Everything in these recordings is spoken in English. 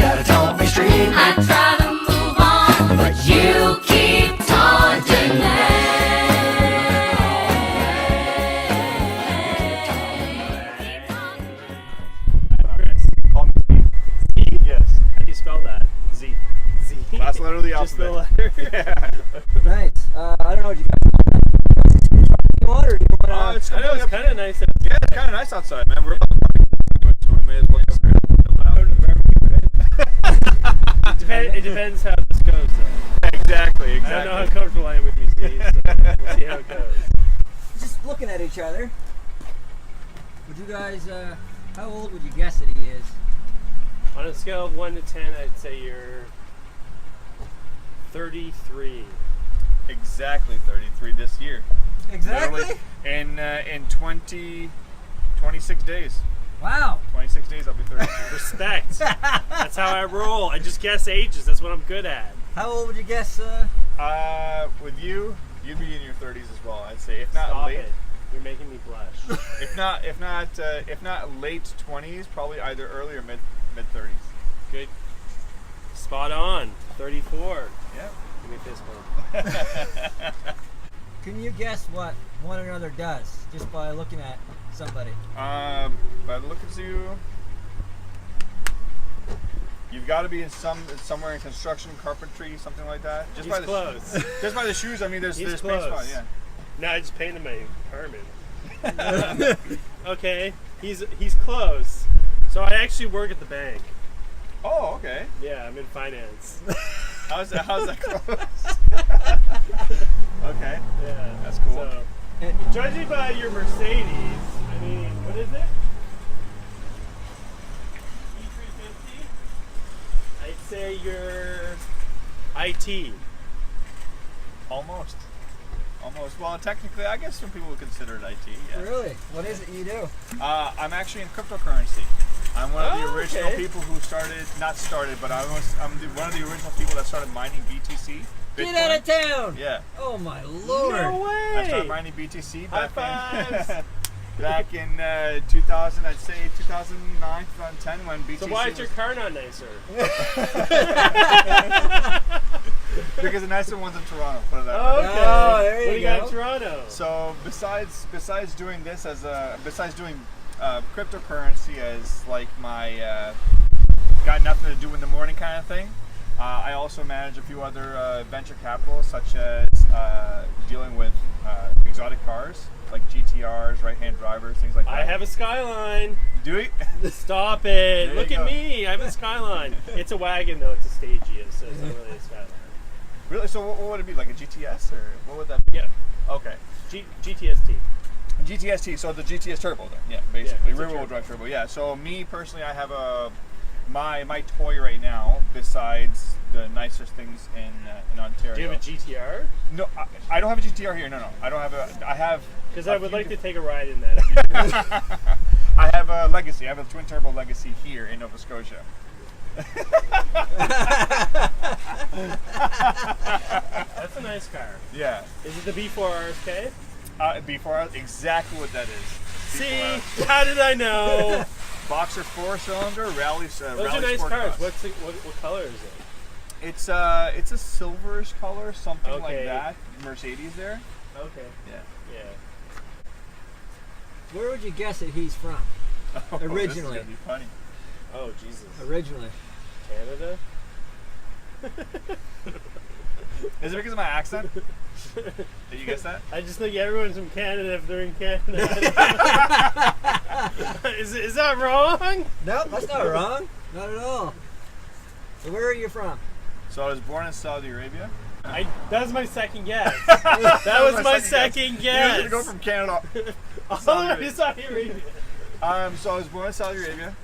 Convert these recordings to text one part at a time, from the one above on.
better don't be streaming. I try to move on, but you keep taunting me. Call me Z. Z? Yes. How do you spell that? Z. Z. Last letter of the Just the alphabet. letter? Yeah. Nice. I don't know what you guys you want, or do you want It's I know completely it's up to kind of nice. That Yeah, it's kind of nice outside, man. We're about to party, so we may as well just chill out. it depends how this goes, though. Exactly, I don't know how comfortable I am with you, Z, so we'll see how it goes. just looking at each other? Would you guys? How old would you guess that he is? On a scale of 1 to 10, I'd say you're 33. Exactly 33 this year. Exactly. Literally in 26 days. Wow. 26 days I'll be 33. Respect. That's how I roll. I just guess ages. That's what I'm good at. How old would you guess? With you, you'd be in your 30s as well. I'd say, if not Stop late. it. You're making me blush. If not late 20s, probably either early or mid 30s. Good. Spot on. 34. Yeah. Give me a fist bump. Can you guess what one another does just by looking at somebody? By the look of you, you've got to be in somewhere in construction, carpentry, something like that. Just He's by the close. just by the shoes. I mean, there's He's space close. spot. Yeah. No, I just painted my apartment. Okay, he's close. So I actually work at the bank. Oh, okay. Yeah, I'm in finance. How's that close? Okay. Yeah, That's cool. So, judging by your Mercedes, I mean, what is it? E350? I'd say you're IT. Almost. Well, technically, I guess some people would consider it IT. Yeah. Really? What is it you do? I'm actually in cryptocurrency. I'm one of the Oh, original okay. people who I'm one of the original people that started mining BTC. Get Bitcoin. out of town! Yeah. Oh my lord! No way! I started mining BTC High back fives. back in 2000, I'd say 2009, 2010 when BTC So why is your was- car not nicer? because the nicer one's in Toronto, put it that Oh, way. okay. Oh, there you what do you got go. in Toronto? So besides doing this besides doing cryptocurrency as like my got nothing to do in the morning kind of thing, I also manage a few other venture capitals, such as dealing with exotic cars like GTRs, right-hand drivers, things like that. I have a Skyline. Do we? Stop it. There Look you at go. me. I have a Skyline. It's a wagon, though. It's a Stagea, so it's not really a Skyline. Really? So what would it be, like a GTS or what would that be? Yeah. Okay. GTST. GTST, so the GTS turbo then. Yeah, basically. it's a Rear-wheel turbo. drive turbo. Yeah. So me personally, I have my toy right now, besides the nicest things in Ontario. Do you have a GTR? No, I don't have a GTR here. No. I don't have I have. Because a I would few like to diff- take a ride in that. I have a Legacy. I have a twin turbo Legacy here in Nova Scotia. That's a nice car. Yeah. Is it the B4 RSK? Before exactly what that is. See? How did I know? Boxer 4-cylinder rally. Those are rally nice sport cars. cross. What color is it? It's a silverish color, something like Okay. that. Mercedes there. Okay. Yeah. Yeah. Where would you guess that he's from? Oh, this is Originally. gonna be funny. Oh, Jesus. Originally. Canada? Is it because of my accent? Did you guess that? I just think everyone's from Canada if they're in Canada. Is that wrong? No, that's not wrong. Not at all. So where are you from? So I was born in Saudi Arabia. That was my second guess. That was my second You're guess. gonna go from Canada. All Saudi the way Arabia. to Saudi Arabia. So I was born in Saudi Arabia,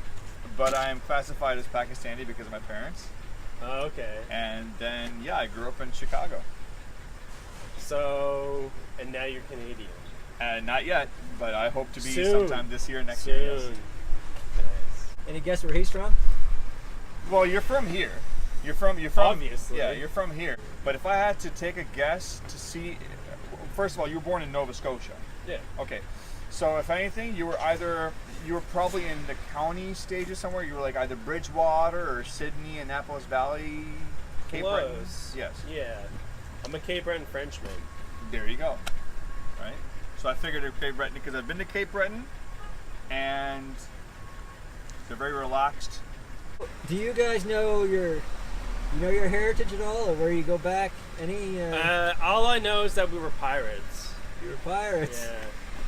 but I am classified as Pakistani because of my parents. Oh, okay. And then I grew up in Chicago. So, and now you're Canadian. Not yet, but I hope to be Soon. sometime this year, next year. Soon. Yes. Nice. Any guess where he's from? Well, you're from here. You're from. Obviously. Yeah, you're from here. But if I had to take a guess to see, first of all, you were born in Nova Scotia. Yeah. Okay. So if anything, you were probably in the county stages somewhere. You were like either Bridgewater or Sydney, Annapolis Valley, Cape Breton. Close. Yes. Yeah. I'm a Cape Breton Frenchman. There you go. Right. So I figured it Cape Breton because I've been to Cape Breton, and they're very relaxed. Do you guys know your heritage at all, or where you go back? Any? All I know is that we were pirates. You were pirates. Yeah.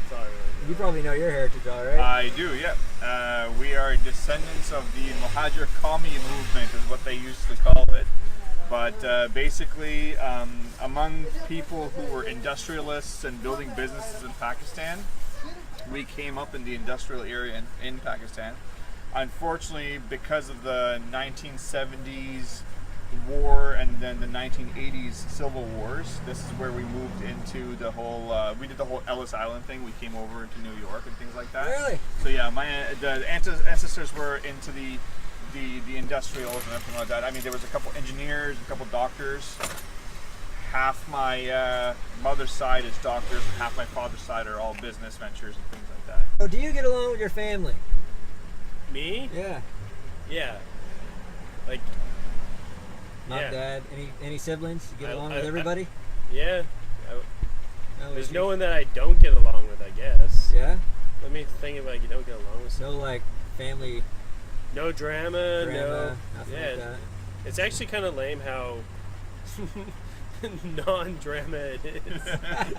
That's all I really know. You probably know your heritage, all right? I do, yeah. We are descendants of the Muhajir Qawmi movement, is what they used to call it. But basically, among people who were industrialists and building businesses in Pakistan, we came up in the industrial area in Pakistan. Unfortunately, because of the 1970s war and then the 1980s civil wars, this is where we moved into the whole. We did the whole Ellis Island thing. We came over into New York and things like that. Really? So yeah, the ancestors were into the industrials and everything like that. I mean, there was a couple engineers, a couple doctors. Half my mother's side is doctors, and half my father's side are all business ventures and things like that. So do you get along with your family? Me? Yeah. Yeah. Like, Mom, Yeah. Dad, any siblings? You get along with I- everybody? yeah. There's issues? no one that I don't get along with, I guess. Yeah. Let me think if I don't get along with No someone. like family No drama, drama, no. nothing Yeah. like that. It's actually kind of lame how non-drama it is.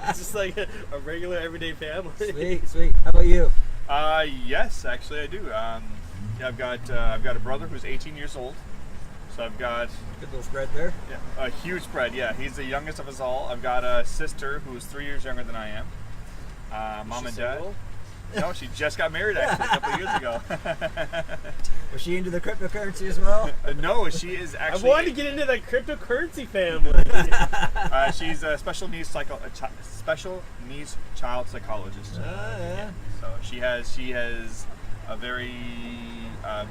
It's just like a regular everyday family. Sweet, sweet. How about you? Yes, actually I do. Yeah, I've got a brother who's 18 years old. So I've got Good little spread there. a huge spread. Yeah, he's the youngest of us all. I've got a sister who's 3 years younger than I am. Mom She's and dad. single? No, she just got married actually a couple of years ago. Was she into the cryptocurrency as well? No, she is I actually. wanted to get into the cryptocurrency family. She's a special needs child psychologist. Yeah. So she has a very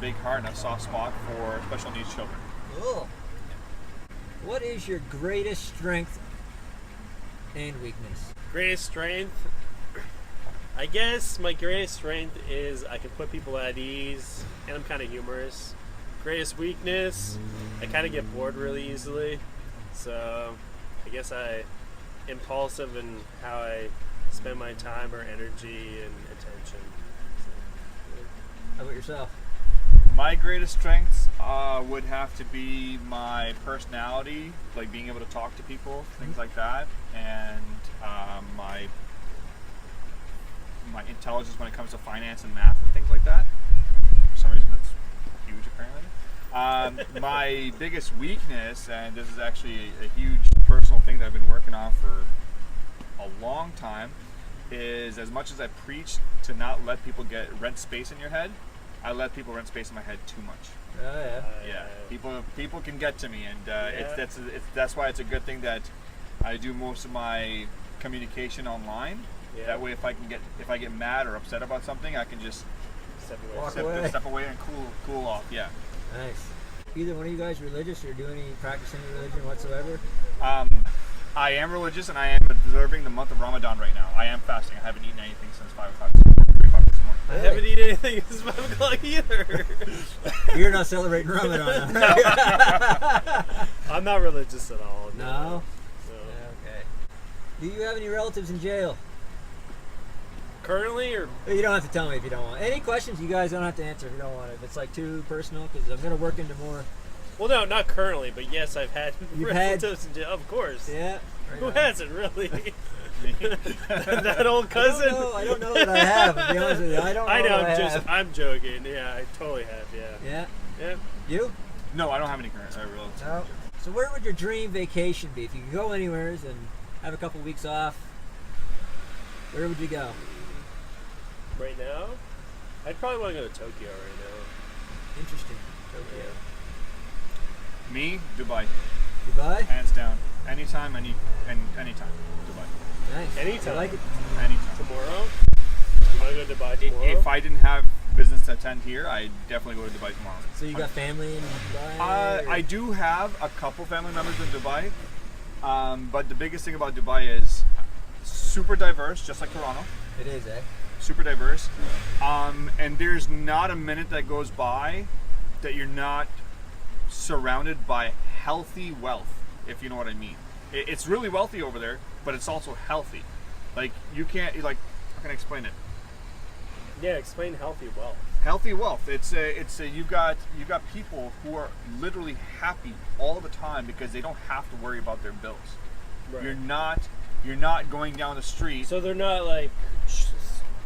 big heart and a soft spot for special needs children. Cool. What is your greatest strength and weakness? Greatest strength? I guess my greatest strength is I can put people at ease, and I'm kind of humorous. Greatest weakness? I kind of get bored really easily. So I guess I'm impulsive in how I spend my time or energy and attention. How about yourself? My greatest strengths would have to be my personality, like being able to talk to people, things like that, and my intelligence when it comes to finance and math and things like that. For some reason, that's huge, apparently. My biggest weakness, and this is actually a huge personal thing that I've been working on for a long time, is as much as I preach to not let people rent space in your head, I let people rent space in my head too much. Oh yeah. Yeah, people can get to me, and that's why it's a good thing that I do most of my communication online. Yeah. That way, if I get mad or upset about something, I can just Step away. Walk away. step away and cool off. Yeah. Nice. Either one of you guys religious or practice any religion whatsoever? I am religious, and I am observing the month of Ramadan right now. I am fasting. I haven't eaten anything since 5 o'clock this morning. 3 o'clock this morning. I haven't eaten anything since 5 o'clock either. You're not celebrating Ramadan, huh? I'm not religious at all. No? No. Okay. Do you have any relatives in jail? Currently, or You don't have to tell me if you don't want. Any questions you guys don't have to answer if you don't want. If it's like too personal, because I'm going to work into more. well, no, not currently, but yes, I've had You've had- relatives in jail. Of course. Yeah. right Who on. hasn't really? That old cousin. I don't know that I have, to be honest with you. I don't know I know. that have. I'm joking. Yeah, I totally have. Yeah. Yeah. Yeah. You? No, I don't have any current relatives. No. So where would your dream vacation be? If you could go anywhere and have a couple weeks off, where would you go? Right now, I'd probably want to go to Tokyo right now. Interesting. Tokyo. Me, Dubai, Dubai? hands down. Anytime, anytime, Dubai. Nice. Anytime. I like it. Anytime. Tomorrow. You want to go to Dubai tomorrow? If I didn't have business to attend here, I'd definitely go to Dubai tomorrow. So you got family in Dubai? or- I do have a couple family members in Dubai, but the biggest thing about Dubai is super diverse, just like Toronto. It is, eh? super diverse. And there's not a minute that goes by that you're not surrounded by healthy wealth, if you know what I mean. It's really wealthy over there, but it's also healthy. Like you can't like how can I explain it? Yeah, explain healthy wealth. Healthy wealth. You've got people who are literally happy all the time because they don't have to worry about their bills. Right. You're not going down the street. So they're not like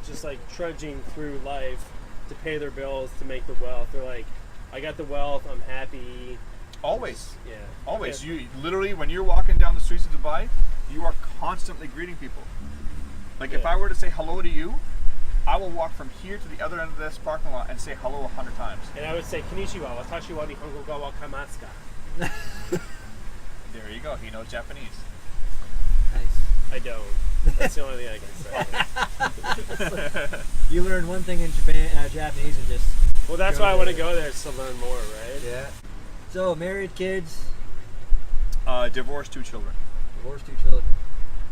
just like trudging through life to pay their bills to make the wealth. They're like, I got the wealth, I'm happy. Always. Yeah. Always. Okay. You literally, when you're walking down the streets of Dubai, you are constantly greeting people. Like if Yeah. I were to say hello to you, I will walk from here to the other end of this parking lot and say hello 100 times. And I would say, Konnichiwa, watashi wa nihongo ga wakamasu ka? There you go. He knows Japanese. Nice. I don't. That's the only thing I can say. You learn one thing in Japanese and just. Well, that's Go why I want to there. go there, is to learn more, right? Yeah. So married, kids, Divorced, 2 children. divorced, 2 children,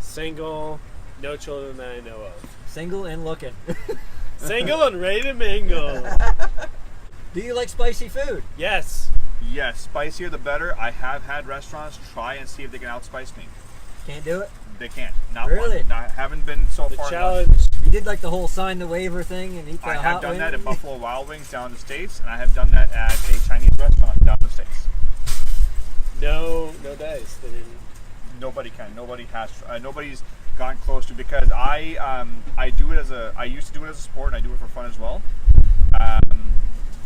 Single, no children that I know of. single and looking. Single and ready to mingle. Do you like spicy food? Yes. Yes, spicier the better. I have had restaurants try and see if they can outspice me. Can't do it. They can't. Not Really? one. Not, haven't been so The far. challenge. You did like the whole sign the waiver thing and eat the I hot have done wing? that at Buffalo Wild Wings down in the States, and I have done that at a Chinese restaurant down in the States. No dice. They didn't. Nobody can. Nobody has. Nobody's gotten close to, because I do it as I used to do it as a sport, and I do it for fun as well.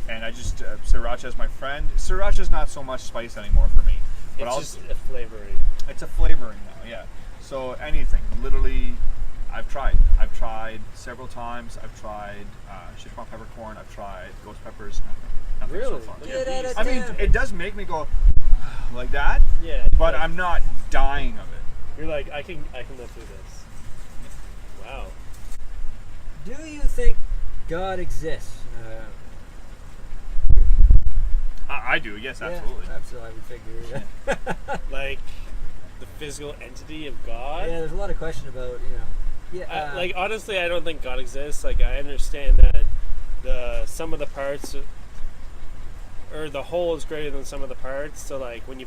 And I just sriracha is my friend. Sriracha is not so much spice anymore for me, but It's I'll, just a flavoring. it's a flavoring now. Yeah. So anything, literally, I've tried. I've tried several times. I've tried Sichuan peppercorn. I've tried ghost peppers. Nothing Really? so far. Look Get at out these. of I mean, town. it does make me go like that, Yeah. but like, I'm not dying of it. You're like, I can live through this. Wow. Do you think God exists? I do. Yes, absolutely. Yeah, absolutely. I would figure. Yeah. Like the physical entity of God. Yeah, there's a lot of question about, Yeah. Like honestly, I don't think God exists. Like I understand that the sum of the parts, or the whole is greater than some of the parts. So like when you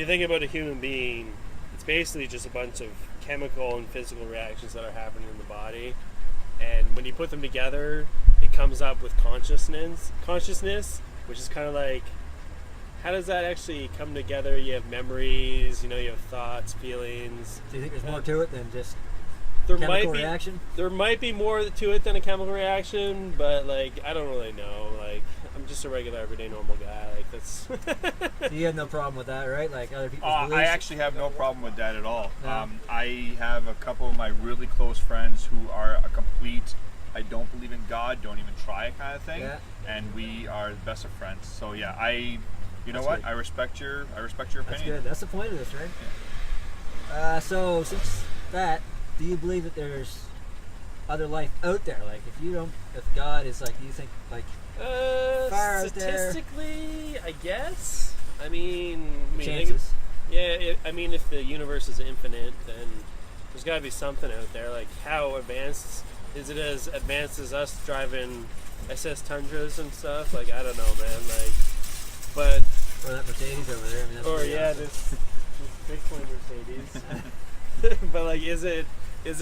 think about a human being, it's basically just a bunch of chemical and physical reactions that are happening in the body, and when you put them together, it comes up with consciousness, which is kind of like, how does that actually come together? You have memories, you have thoughts, feelings. do you think there's more to it than just There chemical might be reaction? there might be more to it than a chemical reaction, but like I don't really know. Like I'm just a regular, everyday, normal guy. Like that's You have no problem with that, right? Like other people's I beliefs? actually have no problem with that at all. No. I have a couple of my really close friends who are a complete, I don't believe in God, don't even try it kind of thing, Yeah. and we are the best of friends. So yeah, you know That's what? good. I respect your That's opinion. good. That's the point of this, right? So since that, do you believe that there's other life out there? Like if God is like, do you think like Far out there. statistically, I guess. I mean chances? I mean, if the universe is infinite, then there's got to be something out there. Like, how advanced is it? As advanced as us driving SS Tundras and stuff? Like, I don't know, man. Like, but Or that Mercedes over there? I mean, that's or pretty yeah, awesome. this Bitcoin Mercedes. But like, is it as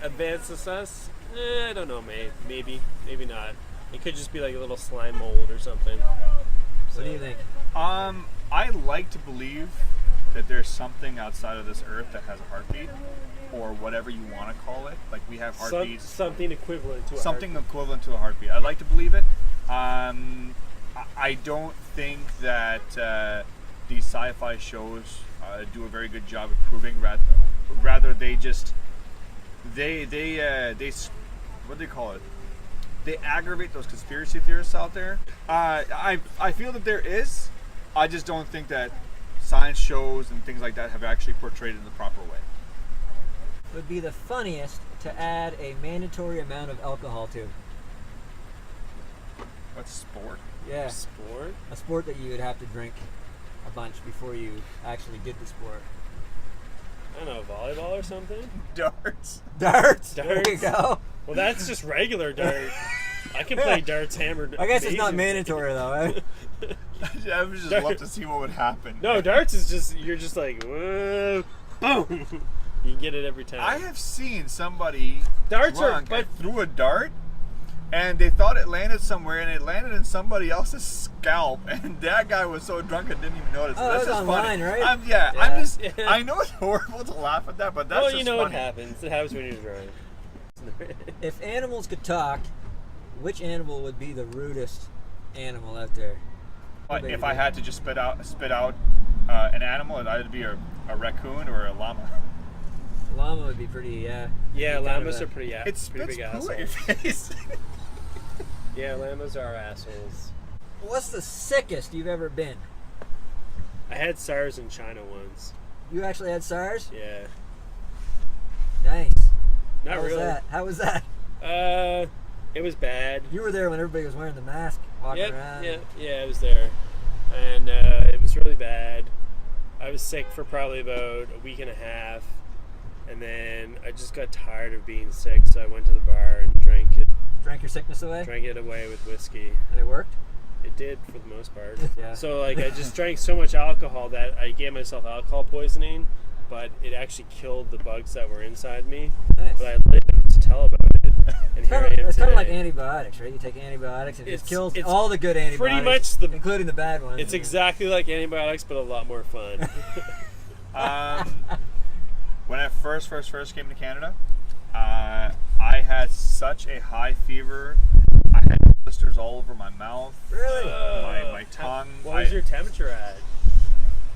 advanced as us? I don't know, maybe not. It could just be like a little slime mold or something. What do you think? I like to believe that there's something outside of this earth that has a heartbeat, or whatever you want to call it. Like we have heartbeats. Something equivalent to a Something heartbeat. equivalent to a heartbeat. I like to believe it. I don't think that these sci-fi shows do a very good job of proving. Rather, they just what do they call it? They aggravate those conspiracy theorists out there. I feel that there is. I just don't think that science shows and things like that have actually portrayed it in the proper way. Would be the funniest to add a mandatory amount of alcohol to? What sport? Yeah, Sport? a sport that you would have to drink a bunch before you actually did the sport. I don't know, volleyball or something? Darts. Darts. There you Darts. go. Well, that's just regular dart. I can play darts hammered. I guess it's not amazing. mandatory though. Right? I would just love to see what would happen. No, darts is just you're just like whoa, boom. You can get it every time. I have seen somebody Darts are- drunk but- and threw a dart, and they thought it landed somewhere, and it landed in somebody else's scalp, and that guy was so drunk and didn't even notice. Oh, That's that was just funny. online, right? I'm Yeah. just. Yeah. I know it's horrible to laugh at that, but that's well, just you know funny. what happens. It happens when you're drunk. If animals could talk, which animal would be the rudest animal out there? But if I had to just spit out an animal, it'd either be a raccoon or a llama. Llama would be pretty, yeah. Yeah, Be kind llamas of are pretty, It pretty spits big poo at your assholes. face. Yeah, llamas are assholes. What's the sickest you've ever been? I had SARS in China once. You actually had SARS? Yeah, Nice. not How was really. that? How was that? It was bad. You were there when everybody was wearing the mask, walking Yep, around. yeah, I was there, and it was really bad. I was sick for probably about a week and a half, and then I just got tired of being sick, so I went to the bar and drank Drank your sickness away, it away with whiskey. and it worked. It did for the most part. Yeah. So like I just drank so much alcohol that I gave myself alcohol poisoning, but it actually killed the bugs that were inside me. Nice. But I lived to tell about it, and here I am It's kind of like today. antibiotics, right? You take antibiotics and it just It's- kills it's all the good antibiotics, pretty much the- including the bad ones. It's exactly like antibiotics, but a lot more fun. When I first came to Canada, I had such a high fever. I had blisters all over my mouth, Really? my tongue. What was your temperature at?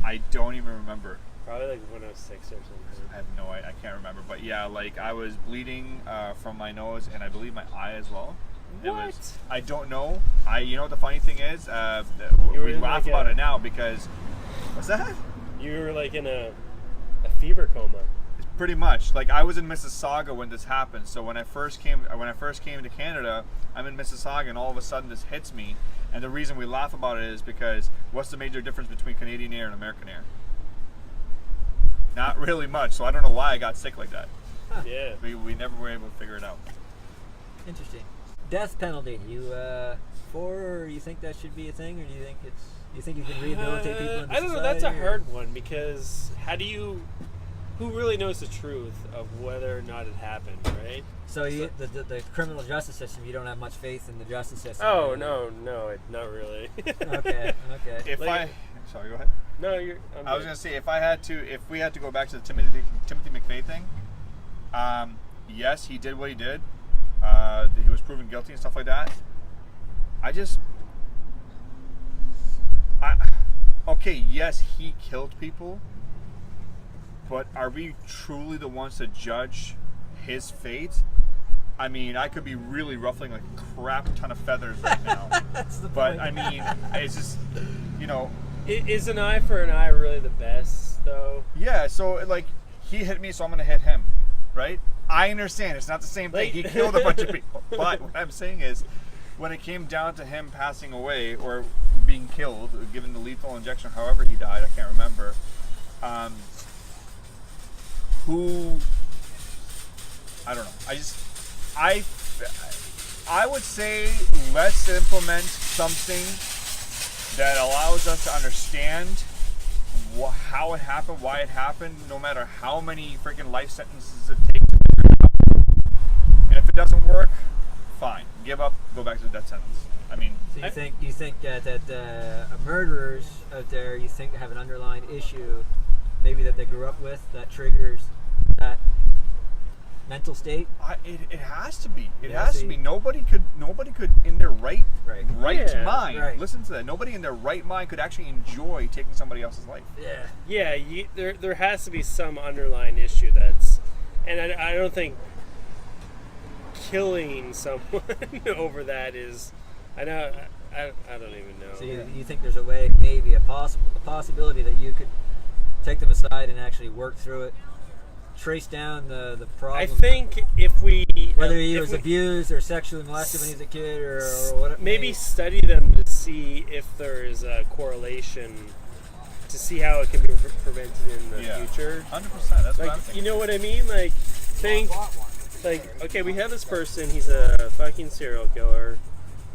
I don't even remember. Probably like 106 or something. I have no idea. I can't remember. But yeah, like I was bleeding from my nose and I believe my eye as well. It was, What? I don't know. You know what the funny thing is? You were We in laugh like about a- it now because what's that? You were like in a fever coma. Pretty much. Like I was in Mississauga when this happened. So when I first came to Canada, I'm in Mississauga, and all of a sudden this hits me. And the reason we laugh about it is because what's the major difference between Canadian Air and American Air? Not really much. So I don't know why I got sick like that. Yeah. We never were able to figure it out. Interesting. Death penalty. You for, or you think that should be a thing, or do you think you think you can rehabilitate people in I don't know. That's a society, or- hard one because who really knows the truth of whether or not it happened, right? So the criminal justice system, you don't have much faith in the justice system. Oh right? no, not really. Okay. If Like- sorry, go ahead. No, I was gonna say if we had to go back to the Timothy McVeigh thing, yes, he did what he did. He was proven guilty and stuff like that. Okay, yes, he killed people, but are we truly the ones to judge his fate? I mean, I could be really ruffling like a crap ton of feathers right now, That's the but point. I mean, it's just, you know. Is an eye for an eye really the best though? Yeah, so like he hit me, so I'm gonna hit him, right? I understand it's not the same thing. Like- He killed a bunch of people, but what I'm saying is, when it came down to him passing away or being killed, given the lethal injection, however he died, I can't remember. I don't know. I would say let's implement something that allows us to understand how it happened, why it happened, no matter how many freaking life sentences it takes to figure it out. And if it doesn't work, fine. Give up, go back to the death sentence. I mean, So you think that murderers out there, you think have an underlying issue, maybe that they grew up with, that triggers that mental state? it has to be. It Yeah, has see- to be. Nobody could in their right Yeah, mind. right. Listen to that. Nobody in their right mind could actually enjoy taking somebody else's life. Yeah. Yeah, there has to be some underlying issue that's, and I don't think killing someone over that is. I know. I don't even know. So you think there's a way, maybe a possibility that you could take them aside and actually work through it, trace down the problem. I think if we whether he if was we- abused or sexually molested when he was a kid or whatever. maybe study them to see if there is a correlation to see how it can be prevented in the future. 100%. That's what I'm Like, thinking. you know what I mean? Like, think Like, okay, we have this person. He's a fucking serial killer.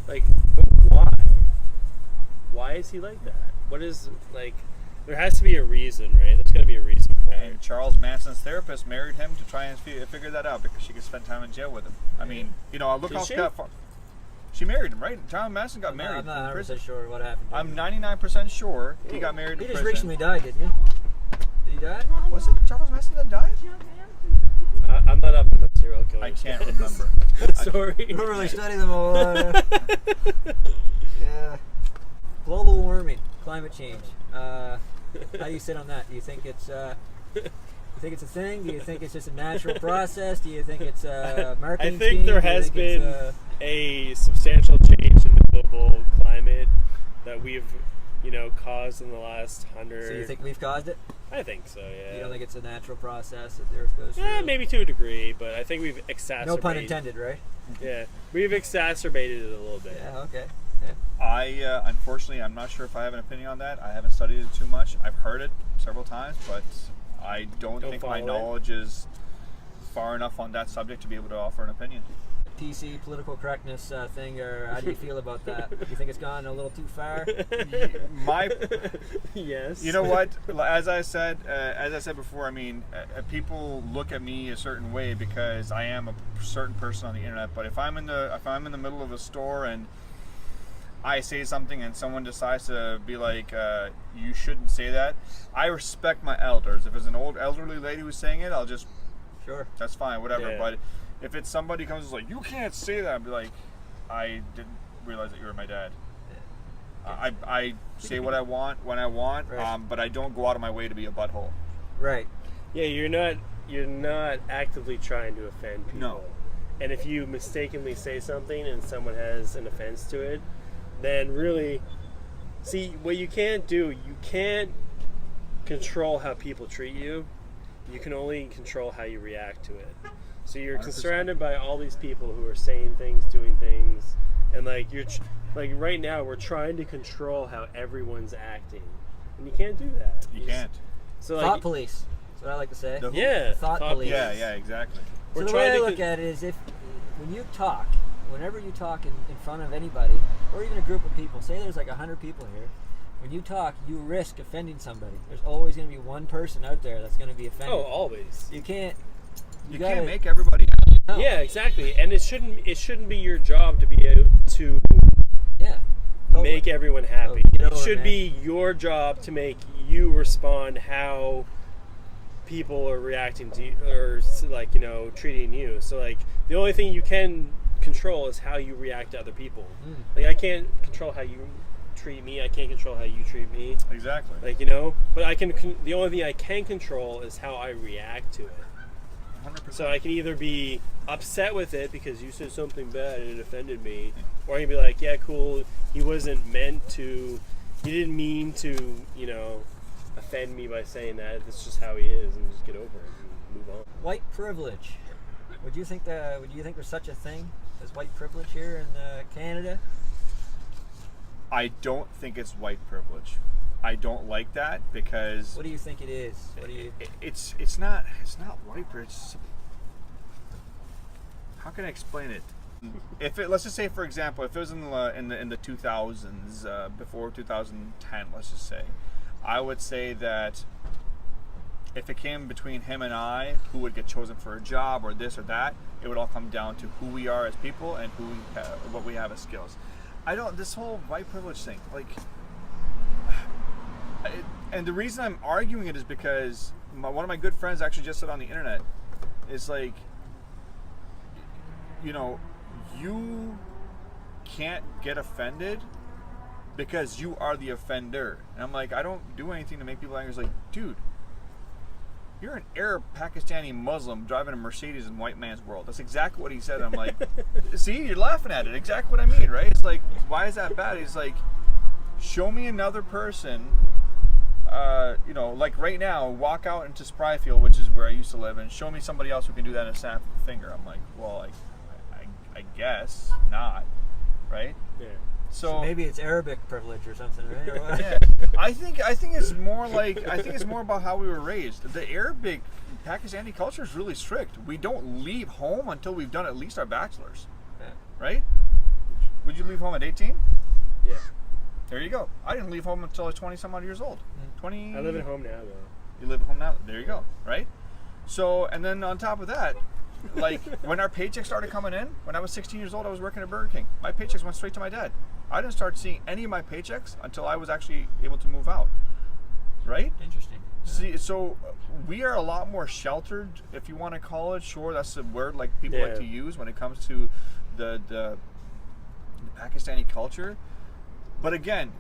Like, but why? Why is he like that? What is, like, there has to be a reason, right? There's got to be a reason for it. And Charles Manson's therapist married him to try and figure that out because she could spend time in jail with him. I mean, you know, look Did how she? She married him, right? Charles Manson got I'm married not in 100% prison. sure what happened. to I'm him. 99% sure he got married He in just prison. recently died, didn't he? Did he die? Was it Charles Manson that died? I'm not up on my serial killers. I can't remember. Sorry. I don't really study them a lot. Yeah. Global warming, climate change. How do you sit on that? Do you think it's you think it's a thing? Do you think it's just a natural process? Do you think it's a marketing I think scheme? there Do you has think it's, been a substantial change in the global climate that we've, you know, caused in the last 100. so you think we've caused it? I think so, yeah. You don't think it's a natural process that the Earth goes through? Maybe to a degree, but I think we've exacerbated. No pun intended, right? Yeah, we've exacerbated it a little bit. Yeah. Okay. I unfortunately, I'm not sure if I have an opinion on that. I haven't studied it too much. I've heard it several times, but I don't think my follow it. knowledge is far enough on that subject to be able to offer an opinion. PC political correctness thing, or how do you feel about that? Do you think it's gone a little too far? My, Yes. you know what? As I said before, I mean, people look at me a certain way because I am a certain person on the internet. But if I'm in the middle of a store and I say something and someone decides to be like, you shouldn't say that, I respect my elders. If it's an old elderly lady who's saying it, I'll just, Sure. that's fine, whatever. Yeah. But if it's somebody comes and is like, you can't say that, I'd be like, I didn't realize that you were my dad. I say what I want when I want, Right. but I don't go out of my way to be a butthole. Right. Yeah, you're not actively trying to offend people. No. And if you mistakenly say something and someone has an offense to it, then really, see, what you can't do, you can't control how people treat you. You can only control how you react to it. So you're 100%. surrounded by all these people who are saying things, doing things, and like like right now we're trying to control how everyone's acting, and you can't do that. You just- can't. So Thought like, police. That's what I like to say. The who? yeah, Thought police. Yeah, exactly. So We're the trying way I to look at it is, if when you talk, whenever you talk in front of anybody, or even a group of people, say there's like 100 people here, when you talk, you risk offending somebody. There's always going to be one person out there that's going to be offended. Oh, always. You can't. You gotta- can't make everybody happy. no. Yeah, exactly. And it shouldn't be your job to be able to Yeah. Totally. make everyone happy. Oh, get It over it, should man. be your job to make you respond how people are reacting to you, or like, you know, treating you. So like the only thing you can control is how you react to other people. Mm. Like I can't control how you treat me. I can't control how you treat me. Exactly. Like, you know, but I can. The only thing I can control is how I react to it. 100%. So I can either be upset with it because you said something bad and it offended me, or I can be like, yeah, cool, he wasn't meant to, he didn't mean to, you know, offend me by saying that. That's just how he is, and just get over it and move on. White privilege. Would you think there's such a thing as white privilege here in Canada? I don't think it's white privilege. I don't like that because What do you think it is? What do you? it's not white privilege. How can I explain it? If it, let's just say, for example, if it was in the 2000s, before 2010, let's just say, I would say that if it came between him and I, who would get chosen for a job or this or that, it would all come down to who we are as people and what we have as skills. I don't. This whole white privilege thing, like. And the reason I'm arguing it is because one of my good friends actually just said on the internet, it's like, you know, you can't get offended because you are the offender. And I'm like, I don't do anything to make people angry. It's like, dude, you're an Arab Pakistani Muslim driving a Mercedes in white man's world. That's exactly what he said. I'm like, see, you're laughing at it. Exactly what I mean, right? It's like, why is that bad? He's like, show me another person. You know, like right now, walk out into Spryfield, which is where I used to live, and show me somebody else who can do that in a snap of a finger. I'm like, well, I guess not, right? Yeah. So maybe it's Arabic privilege or something, right? Or what? yeah, I think it's more like it's more about how we were raised. The Arabic Pakistani culture is really strict. We don't leave home until we've done at least our bachelor's, Yeah. right? Would you leave home at 18? Yeah. There you go. I didn't leave home until I was 20 some odd years old. 20. I live at home now, though. You live at home now. There you go. Right. So, and then on top of that, like when our paychecks started coming in, when I was 16 years old, I was working at Burger King. My paychecks went straight to my dad. I didn't start seeing any of my paychecks until I was actually able to move out. Right? Interesting. See, so we are a lot more sheltered, if you want to call it. Sure, that's the word like people like Yeah. to use when it comes to the Pakistani culture. But again,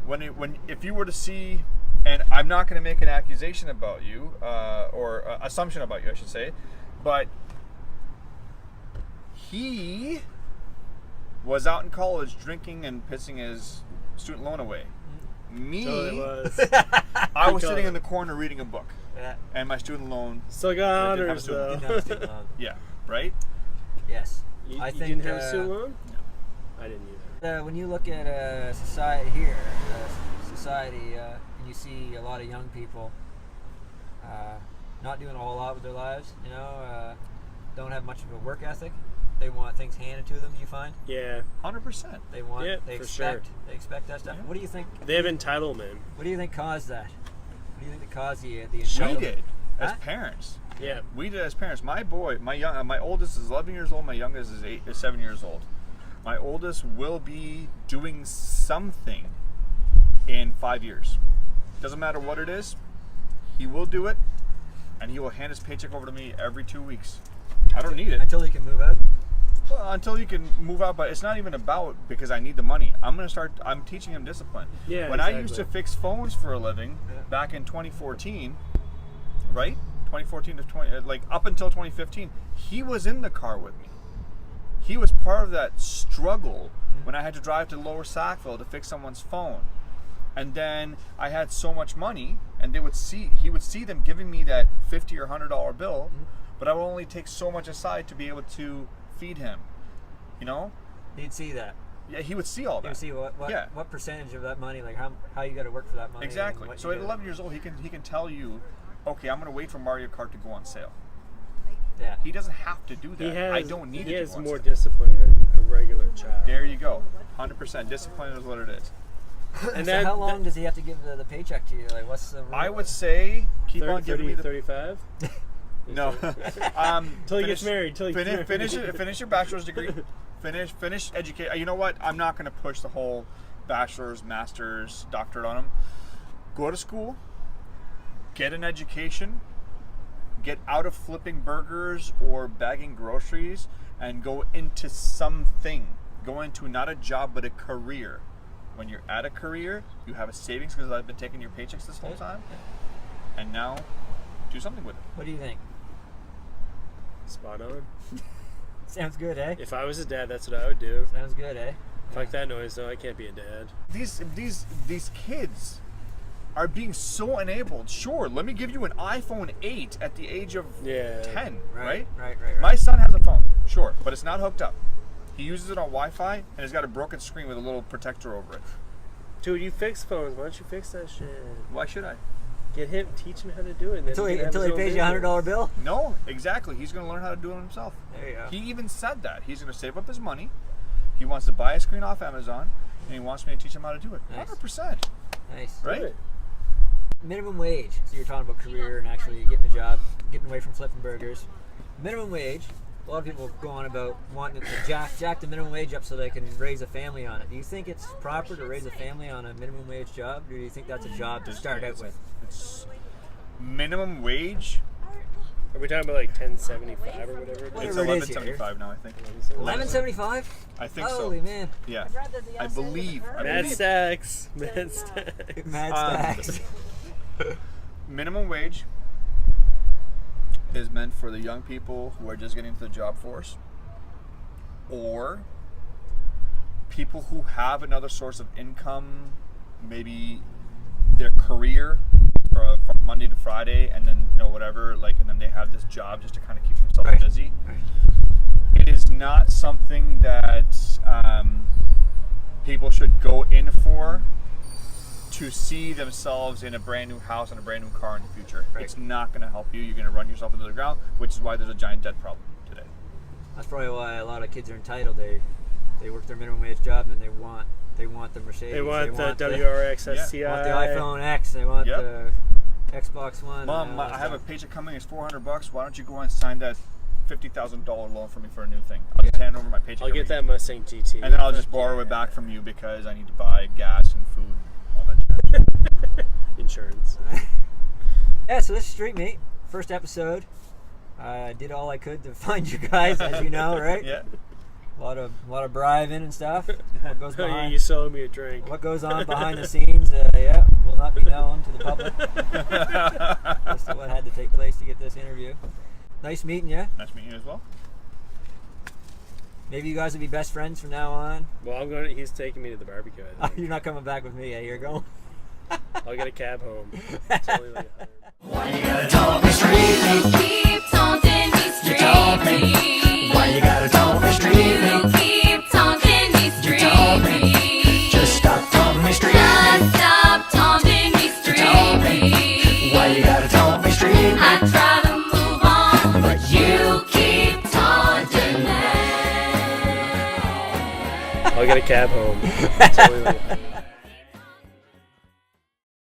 if you were to see, and I'm not going to make an accusation about you or assumption about you, I should say, but he was out in college drinking and pissing his student loan away. Me, Totally was. I was Good sitting call. in the corner reading a book, Yeah. and my student loan. Still got Didn't have honors, a though. Didn't have a student loan. Yeah, right. Yes. You, I you think, didn't have a student loan? No. I didn't either. When you look at society here, and you see a lot of young people not doing a whole lot with their lives, don't have much of a work ethic. They want things handed to them. You find Yeah. 100%. they want, Yeah, they for expect, sure. they expect that stuff. Yeah. What do you think? They have entitlement. What do you think caused that? What do you think that caused the We entitlement? did as Huh? parents. Yeah. We did as parents. My oldest is 11 years old. My youngest is 7 years old. My oldest will be doing something in 5 years. Doesn't matter what it is. He will do it, and he will hand his paycheck over to me every 2 weeks. I don't need it. Until he can move out. Well, until you can move out, but it's not even about because I need the money. I'm teaching him discipline. Yeah, When I used to exactly. fix phones for a living Yeah. back in 2014, right? 2014 to 20, like up until 2015, he was in the car with me. He was part of that struggle when I had to drive to Lower Sackville to fix someone's phone. And then I had so much money, and he would see them giving me that $50 or $100 bill, but I would only take so much aside to be able to feed him. You know? He'd see that. Yeah, he would see all He'd that. see Yeah. what percentage of that money, like how you got to work for that money. and Exactly. what So you at gotta- 11 years old, he can tell you, okay, I'm going to wait for Mario Kart to go on sale. Yeah. He doesn't have to do that. He has, I don't need he it has to go on more sale. discipline than a regular child. There you go. 100%. Discipline is what it is. And So that, how long does he have to give the paycheck to you? Like, what's the rule? I would say keep 30, on giving me the 35? no. Till he gets married. Till he gets married. Finish your bachelor's degree. Finish educate. You know what? I'm not going to push the whole bachelor's, master's, doctorate on him. Go to school. Get an education. Get out of flipping burgers or bagging groceries and go into something. Go into not a job but a career. When you're at a career, you have a savings because I've been taking your paychecks this whole time. And now, do something with it. What do you think? Spot on. Sounds good, eh? If I was a dad, that's what I would do. Sounds good, eh? Fuck that noise, though. I can't be a dad. These kids are being so enabled. Sure, let me give you an iPhone 8 at the age of Yeah. 10, right? Right. My son has a phone, sure, but it's not hooked up. He uses it on Wi-Fi and it's got a broken screen with a little protector over it. Dude, you fix phones. Why don't you fix that shit? Why should I? Get him, teach him how to do it. And then Until he he can have his own pays you a $100 business. bill. No, exactly. He's going to learn how to do it himself. There you go. He even said that. He's going to save up his money. He wants to buy a screen off Amazon and he wants me to teach him how to do it. Nice. 100%. Nice. Right? Do it. Minimum wage. So you're talking about career and actually getting a job, getting away from flipping burgers. Minimum wage. A lot of people go on about wanting to jack the minimum wage up so they can raise a family on it. Do you think it's proper to raise a family on a minimum wage job, or do you think that's a job to start out with? It's minimum wage. Are we talking about like 1075 or whatever? It's Whatever it is here. $11.75 now, I think. $11.75. I think Holy so. man. Yeah. I believe. Mad stacks. Mad stacks. Mad stacks. Minimum wage is meant for the young people who are just getting into the job force, or people who have another source of income, maybe their career from Monday to Friday, and then whatever, like, and then they have this job just to kind of keep themselves Right. busy. Right. It is not something that people should go in for to see themselves in a brand new house and a brand new car in the future. Right. It's not going to help you. You're going to run yourself into the ground, which is why there's a giant debt problem today. That's probably why a lot of kids are entitled. They work their minimum wage job and they want the Mercedes. They want the the, WRX Yeah. STI. They want the iPhone X. They want Yep. the Xbox One. Mom, and all I that have a stuff. paycheck coming. It's $400. Why don't you go and sign that $50,000 loan for me for a new thing? I'll just hand over my paycheck. I'll every get that Mustang GT. and then I'll just borrow it back from you because I need to buy gas and food, all that jazz. Insurance. Yeah, so this is Street Meat, first episode. I did all I could to find you guys, as you know, right? Yeah. A lot of bribing and stuff. What goes Oh, behind? you sold me a drink. What goes on behind the scenes? Yeah, will not be known to the public. That's what had to take place to get this interview. Nice meeting you. Nice meeting you as well. Maybe you guys will be best friends from now on. Well, I'm going. He's taking me to the barbecue. I think. You're not coming back with me. Yeah, you're going. I'll get a cab home. It's only like You keep taunting me, Street Meat. Why you gotta taunt me, Street You Meat? keep taunting me, taunt Street me. Meat. Just stop taunting me, Street Just Meat. stop taunting me, Street Meat. Why you gotta taunt me, Street I Meat? try to move on, but you keep taunting me. I'll get a cab home. It's only like